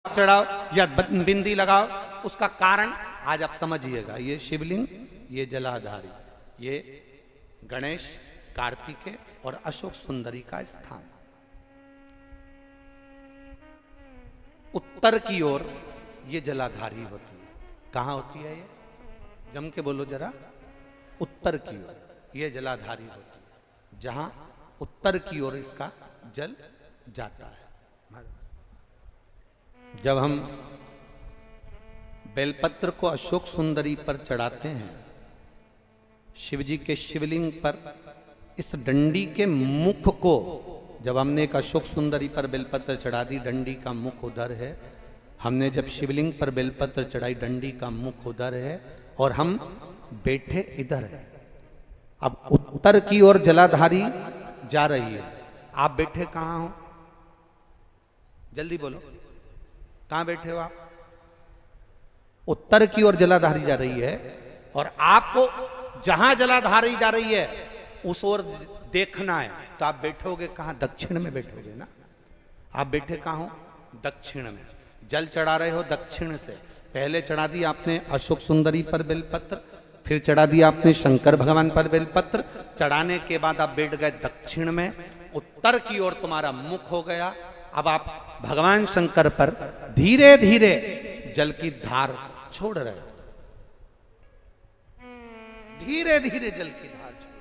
चढ़ाओ या बिंदी लगाओ, उसका कारण आज आप समझिएगा। ये शिवलिंग, ये जलाधारी, ये गणेश, कार्तिकेय और अशोक सुंदरी का स्थान। उत्तर की ओर ये जलाधारी होती है। कहां होती है ये? जम के बोलो जरा। उत्तर की ओर ये जलाधारी होती है, जहां उत्तर की ओर इसका जल जाता है। जब हम बेलपत्र को अशोक सुंदरी पर चढ़ाते हैं, शिव जी के शिवलिंग पर इस डंडी के मुख को, जब हमने एक अशोक सुंदरी पर बेलपत्र चढ़ा दी, डंडी का मुख उधर है। हमने जब शिवलिंग पर बेलपत्र चढ़ाई, डंडी का मुख उधर है और हम बैठे इधर है। अब उत्तर की ओर जलाधारी जा रही है, आप बैठे कहां हो? जल्दी बोलो, कहां बैठे हो आप? उत्तर की ओर जलाधारी जा रही है और आपको जहां जलाधारी जा रही है उस ओर देखना है, तो आप बैठोगे कहां? दक्षिण में बैठोगे ना। आप बैठे कहां हो? दक्षिण में। जल चढ़ा रहे हो दक्षिण से। पहले चढ़ा दिया आपने अशोक सुंदरी पर बेलपत्र, फिर चढ़ा दिया आपने शंकर भगवान पर बेलपत्र। चढ़ाने के बाद आप बैठ गए दक्षिण में, उत्तर की ओर तुम्हारा मुख हो गया। अब आप भगवान शंकर पर धीरे धीरे जल की धार छोड़ रहे हो, धीरे धीरे जल की धार छोड़।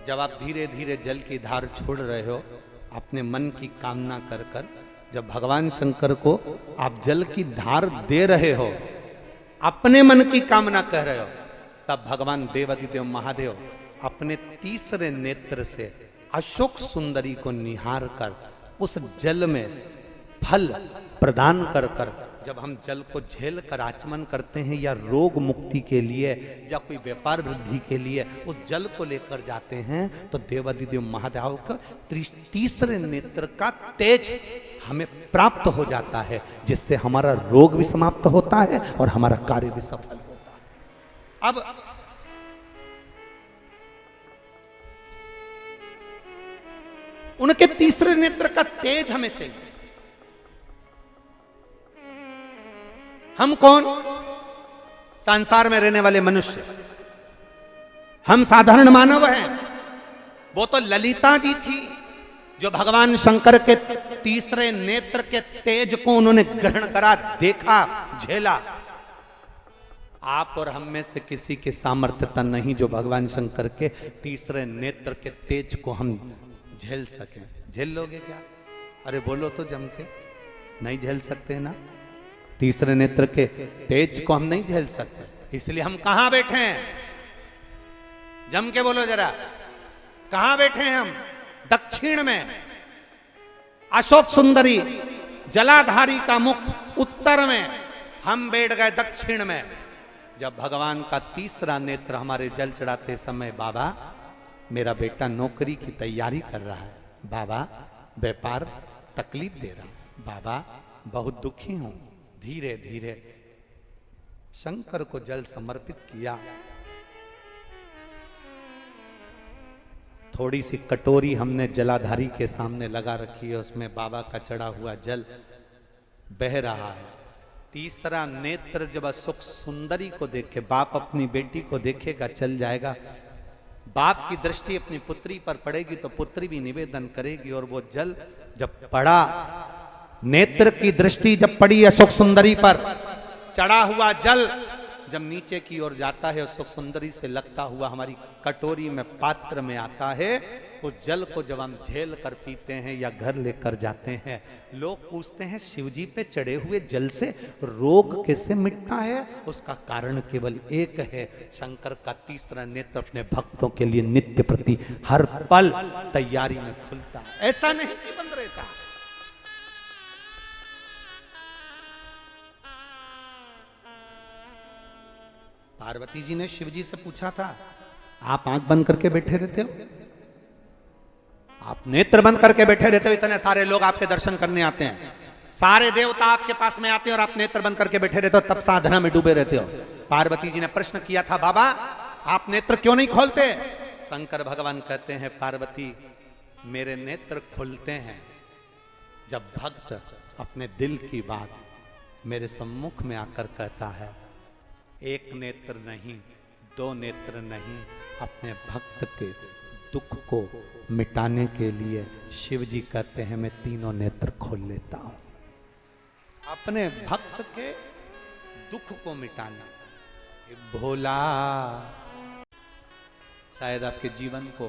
जब आप धीरे धीरे जल की धार छोड़ रहे हो, अपने मन की कामना कर कर, जब भगवान शंकर को आप जल की धार दे रहे हो, अपने मन की कामना कह रहे हो, तब भगवान देवाधिदेव महादेव अपने तीसरे नेत्र से अशोक सुंदरी को निहार कर उस जल में फल प्रदान कर कर, जब हम जल को झेल कर आचमन करते हैं या रोग मुक्ति के लिए या कोई व्यापार वृद्धि के लिए उस जल को लेकर जाते हैं, तो देवाधिदेव महादेव का तीसरे नेत्र का तेज हमें प्राप्त हो जाता है, जिससे हमारा रोग भी समाप्त होता है और हमारा कार्य भी सफल होता है। अब उनके तीसरे नेत्र का तेज हमें चाहिए। हम कौन? संसार में रहने वाले मनुष्य, हम साधारण मानव हैं। वो तो ललिता जी थी जो भगवान शंकर के तीसरे नेत्र के तेज को उन्होंने ग्रहण करा, देखा, झेला। आप और हम में से किसी की सामर्थ्यता नहीं जो भगवान शंकर के तीसरे नेत्र के तेज को हम झेल सकें। झेल लोगे क्या? अरे बोलो तो जम के। नहीं झेल सकते ना, तीसरे नेत्र के तेज को हम नहीं झेल सकते, इसलिए हम कहां बैठे हैं? जम के बोलो जरा, कहां बैठे हैं हम? दक्षिण में। अशोक सुंदरी जलाधारी का मुख उत्तर में, हम बैठ गए दक्षिण में। जब भगवान का तीसरा नेत्र हमारे जल चढ़ाते समय, बाबा मेरा बेटा नौकरी की तैयारी कर रहा है, बाबा व्यापार तकलीफ दे रहा, बाबा बहुत दुखी हूं, धीरे धीरे शंकर को जल समर्पित किया। थोड़ी सी कटोरी हमने जलाधारी के सामने लगा रखी है, उसमें बाबा का चढ़ा हुआ जल बह रहा है। तीसरा नेत्र जब अशोक सुंदरी को देखे, बाप अपनी बेटी को देखेगा, चल जाएगा। बाप की दृष्टि अपनी पुत्री पर पड़ेगी तो पुत्री भी निवेदन करेगी, और वो जल जब पड़ा, नेत्र की दृष्टि जब पड़ी अशोक सुंदरी पर, चढ़ा हुआ जल जब नीचे की ओर जाता है, अशोक सुंदरी से लगता हुआ हमारी कटोरी में, पात्र में आता है, उस जल को जब हम झेल कर पीते हैं या घर लेकर जाते हैं, लोग पूछते हैं शिवजी पे चढ़े हुए जल से रोग कैसे मिटता है? उसका कारण केवल एक है, शंकर का तीसरा नेत्र अपने भक्तों के लिए नित्य प्रति हर पल तैयारी में खुलता है। ऐसा नहीं कि बंद रहता। पार्वती जी ने शिवजी से पूछा था, आप आंख बंद करके बैठे रहते हो, आप नेत्र बंद करके बैठे रहते हो, इतने सारे लोग आपके दर्शन करने आते हैं, सारे देवता आपके पास में आते हैं और आप नेत्र बंद करके बैठे रहते हो, तब साधना में डूबे रहते हो। पार्वती जी ने प्रश्न किया था, बाबा आप नेत्र क्यों नहीं खोलते? शंकर भगवान कहते हैं पार्वती मेरे नेत्र खुलते हैं जब भक्त अपने दिल की बात मेरे सम्मुख में आकर कहता है। एक नेत्र नहीं, दो नेत्र नहीं, अपने भक्त के दुख को मिटाने के लिए शिव जी कहते हैं मैं तीनों नेत्र खोल लेता हूं, अपने भक्त के दुख को मिटाना। भोला शायद आपके जीवन को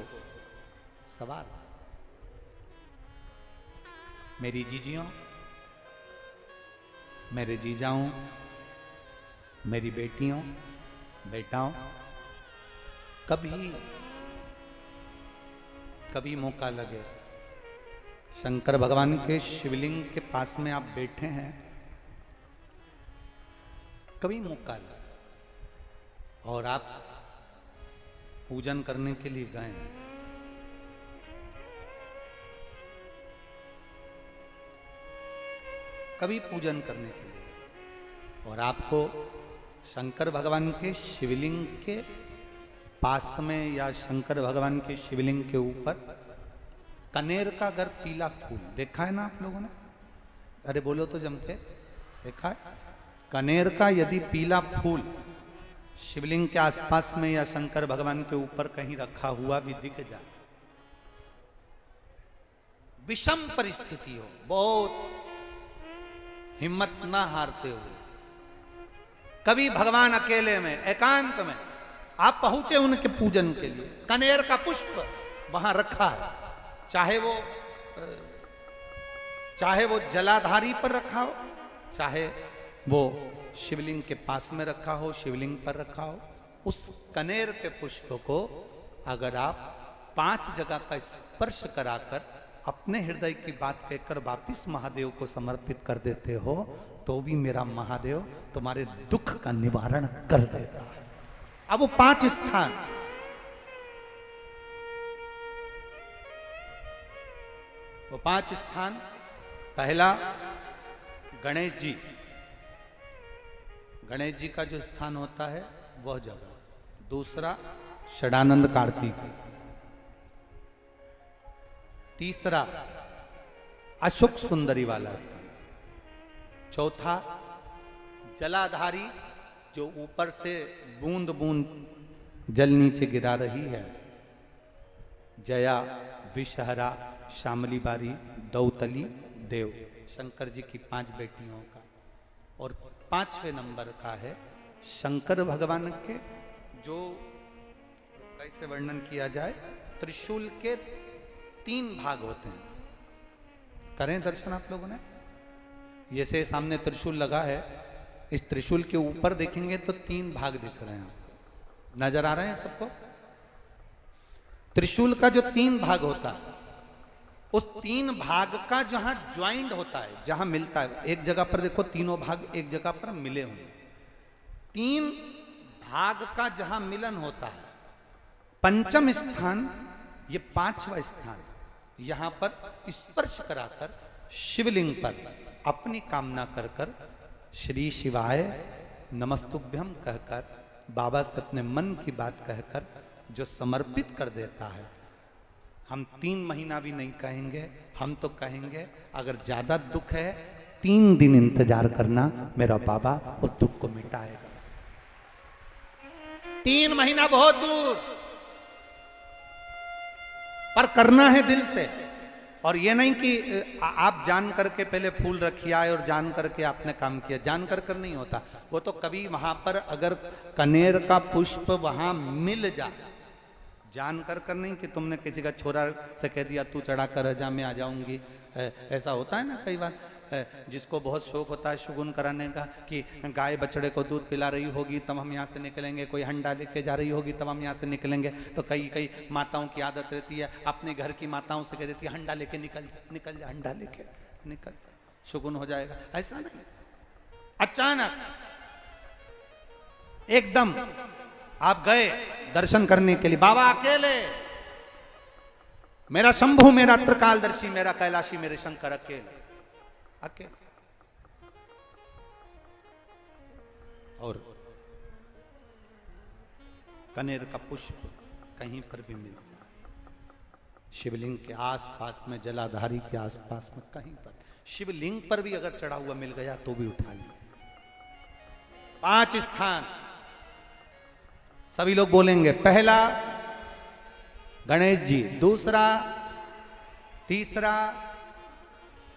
सवार। मेरी जीजियों, मेरे जीजाओं, मेरी बेटियों, बेटाओं, कभी मौका लगे शंकर भगवान के शिवलिंग के पास में आप बैठे हैं, कभी मौका लगे और आप पूजन करने के लिए गए हैं, कभी पूजन करने के लिए और आपको शंकर भगवान के शिवलिंग के पास में या शंकर भगवान के शिवलिंग के ऊपर कनेर का अगर पीला फूल देखा है ना आप लोगों ने? अरे बोलो तो जम के, देखा है? कनेर का यदि पीला फूल शिवलिंग के आसपास में या शंकर भगवान के ऊपर कहीं रखा हुआ भी दिख जाए, विषम परिस्थिति हो, बहुत हिम्मत ना हारते हुए कभी भगवान अकेले में एकांत में आप पहुंचे उनके पूजन के लिए, कनेर का पुष्प वहां रखा है, चाहे वो जलाधारी पर रखा हो, चाहे वो शिवलिंग के पास में रखा हो, शिवलिंग पर रखा हो, उस कनेर के पुष्प को अगर आप 5 जगह का स्पर्श कराकर अपने हृदय की बात कहकर वापिस महादेव को समर्पित कर देते हो तो भी मेरा महादेव तुम्हारे दुख का निवारण कर देता है। अब वो 5 स्थान, पहला गणेश जी, गणेश जी का जो स्थान होता है वह जगह। दूसरा षडानंद कार्तिक, तीसरा अशोक सुंदरी वाला स्थान, चौथा जलाधारी जो ऊपर से बूंद बूंद जल नीचे गिरा रही है, जया, विषहरा, शामली बारी, दौतली, देव, शंकर जी की 5 बेटियों का। और 5वें नंबर का है शंकर भगवान के, जो कैसे वर्णन किया जाए, त्रिशूल के 3 भाग होते हैं। करें दर्शन आप लोगों ने? जैसे सामने त्रिशूल लगा है, इस त्रिशूल के ऊपर देखेंगे तो 3 भाग दिख रहे हैं आपको, नजर आ रहे हैं सबको? त्रिशूल का जो 3 भाग होता है, उस 3 भाग का जहां ज्वाइंट होता है, जहां मिलता है, एक जगह पर देखो तीनों भाग एक जगह पर मिले हुए, 3 भाग का जहां मिलन होता है, 5वां स्थान, ये 5वां स्थान, यहां पर स्पर्श कराकर शिवलिंग पर अपनी कामना कर कर श्री शिवाय नमस्तुभ्यम कहकर बाबा से अपने मन की बात कहकर जो समर्पित कर देता है, हम 3 महीना भी नहीं कहेंगे, हम तो कहेंगे अगर ज्यादा दुख है 3 दिन इंतजार करना, मेरा बाबा उस दुख को मिटाएगा। 3 महीना बहुत दूर, पर करना है दिल से। और ये नहीं कि आप जान करके पहले फूल रखिए आए और जान करके आपने काम किया, जान कर नहीं होता वो तो। कभी वहां पर अगर कनेर का पुष्प वहां मिल जाए, जान कर नहीं कि तुमने किसी का छोरा से कह दिया तू चढ़ा कर जा मैं आ जाऊंगी, ऐसा होता है ना कई बार, जिसको बहुत शौक होता है शगुन कराने का कि गाय बछड़े को दूध पिला रही होगी तब हम यहाँ से निकलेंगे, कोई हंडा लेके जा रही होगी तब हम यहाँ से निकलेंगे। तो कई माताओं की आदत रहती है, अपने घर की माताओं से कह देती है हंडा लेके निकल जा, हंडा लेके निकल, शगुन हो जाएगा। ऐसा नहीं, अचानक एकदम आप गए दर्शन करने के लिए, बाबा अकेले, मेरा शंभु, मेरा त्रिकालदर्शी, मेरा कैलाशी, मेरे शंकर अकेले, और कनेर का पुष्प कहीं पर भी मिल जाए, शिवलिंग के आसपास में, जलाधारी के आसपास में कहीं पर, शिवलिंग पर भी अगर चढ़ा हुआ मिल गया तो भी उठा लिया। 5 स्थान सभी लोग बोलेंगे। पहला गणेश जी, दूसरा, तीसरा,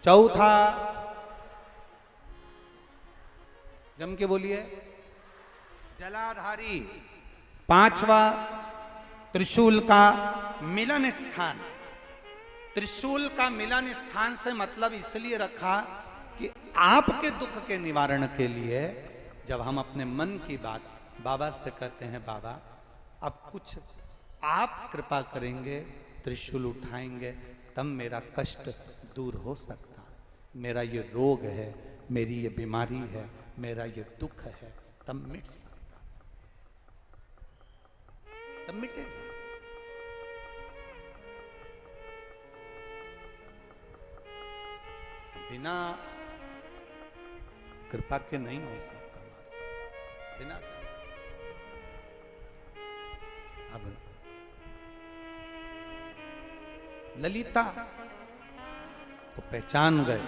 चौथा, जम के बोलिए, जलाधारी, 5वां त्रिशूल का मिलन स्थान। त्रिशूल का मिलन स्थान से मतलब इसलिए रखा कि आपके दुख के निवारण के लिए जब हम अपने मन की बात बाबा से कहते हैं, बाबा अब कुछ आप कृपा करेंगे, त्रिशूल उठाएंगे तब मेरा कष्ट दूर हो सकता, मेरा ये रोग है, मेरी ये बीमारी है, मेरा ये दुख है, तब मिट सकता, तब मिटेगा। बिना कृपा के नहीं हो सकता, बिना। अब ललिता को पहचान गए,